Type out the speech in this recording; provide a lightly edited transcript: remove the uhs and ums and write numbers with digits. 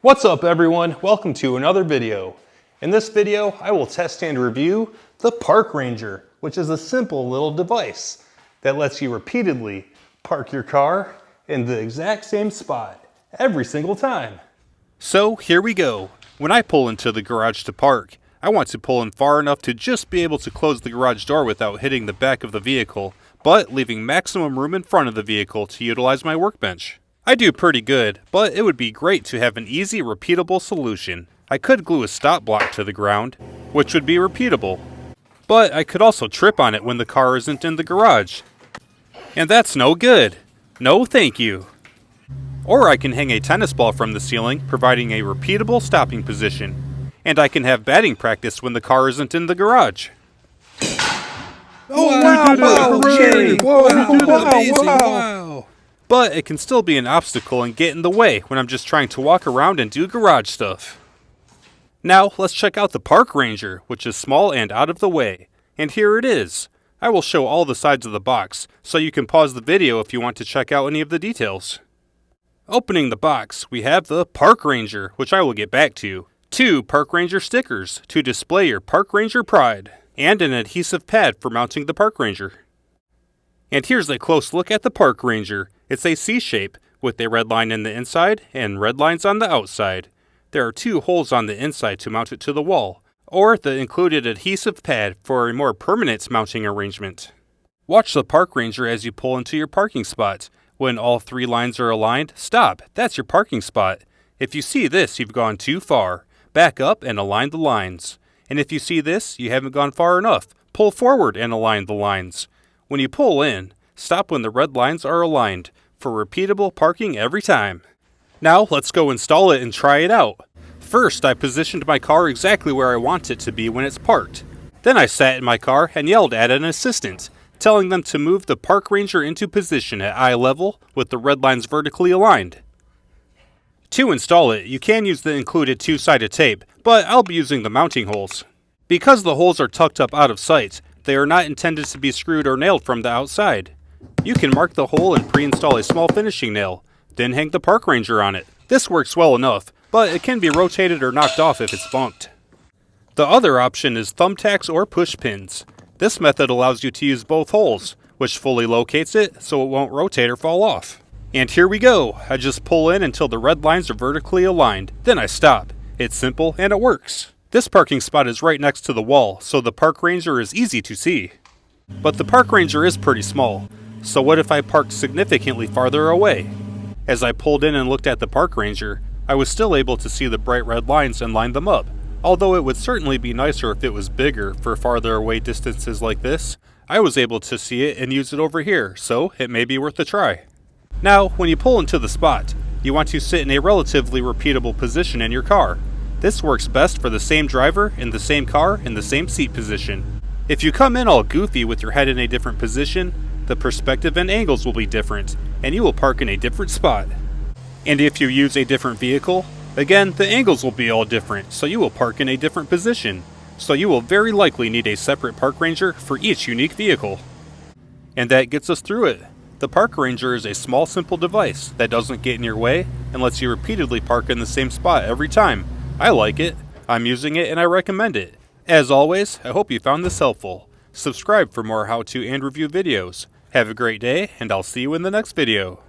What's up everyone? Welcome to another video. In this video, I will test and review the Park Ranger, which is a simple little device that lets you repeatedly park your car in the exact same spot every single time. So here we go. When I pull into the garage to park, I want to pull in far enough to just be able to close the garage door without hitting the back of the vehicle, but leaving maximum room in front of the vehicle to utilize my workbench. I do pretty good, but it would be great to have an easy, repeatable solution. I could glue a stop block to the ground, which would be repeatable. But I could also trip on it when the car isn't in the garage. And that's no good. No thank you. Or I can hang a tennis ball from the ceiling, providing a repeatable stopping position. And I can have batting practice when the car isn't in the garage. Oh, wow, Jerry! Wow. But it can still be an obstacle and get in the way when I'm just trying to walk around and do garage stuff. Now, let's check out the Park Ranger, which is small and out of the way. And here it is. I will show all the sides of the box, so you can pause the video if you want to check out any of the details. Opening the box, we have the Park Ranger, which I will get back to. 2 Park Ranger stickers to display your Park Ranger pride. And an adhesive pad for mounting the Park Ranger. And here's a close look at the Park Ranger. It's a C shape with a red line in the inside and red lines on the outside. There are 2 holes on the inside to mount it to the wall, or the included adhesive pad for a more permanent mounting arrangement. Watch the Park Ranger as you pull into your parking spot. When all 3 lines are aligned, stop. That's your parking spot. If you see this, you've gone too far. Back up and align the lines. And if you see this, you haven't gone far enough. Pull forward and align the lines. When you pull in, stop when the red lines are aligned for repeatable parking every time. Now let's go install it and try it out. First, I positioned my car exactly where I want it to be when it's parked. Then I sat in my car and yelled at an assistant, telling them to move the Park Ranger into position at eye level with the red lines vertically aligned. To install it, you can use the included 2-sided tape, but I'll be using the mounting holes. Because the holes are tucked up out of sight, they are not intended to be screwed or nailed from the outside. You can mark the hole and pre-install a small finishing nail, then hang the Park Ranger on it. This works well enough, but it can be rotated or knocked off if it's bumped. The other option is thumbtacks or push pins. This method allows you to use both holes, which fully locates it so it won't rotate or fall off. And here we go. I just pull in until the red lines are vertically aligned, then I stop. It's simple and it works. This parking spot is right next to the wall, so the Park Ranger is easy to see. But the Park Ranger is pretty small, so what if I parked significantly farther away? As I pulled in and looked at the Park Ranger, I was still able to see the bright red lines and line them up. Although it would certainly be nicer if it was bigger for farther away distances like this, I was able to see it and use it over here, so it may be worth a try. Now, when you pull into the spot, you want to sit in a relatively repeatable position in your car. This works best for the same driver in the same car in the same seat position. If you come in all goofy with your head in a different position, the perspective and angles will be different, and you will park in a different spot. And if you use a different vehicle, again, the angles will be all different, so you will park in a different position. So you will very likely need a separate Park Ranger for each unique vehicle. And that gets us through it. The Park Ranger is a small, simple device that doesn't get in your way and lets you repeatedly park in the same spot every time. I like it, I'm using it, and I recommend it. As always, I hope you found this helpful. Subscribe for more how-to and review videos. Have a great day, and I'll see you in the next video.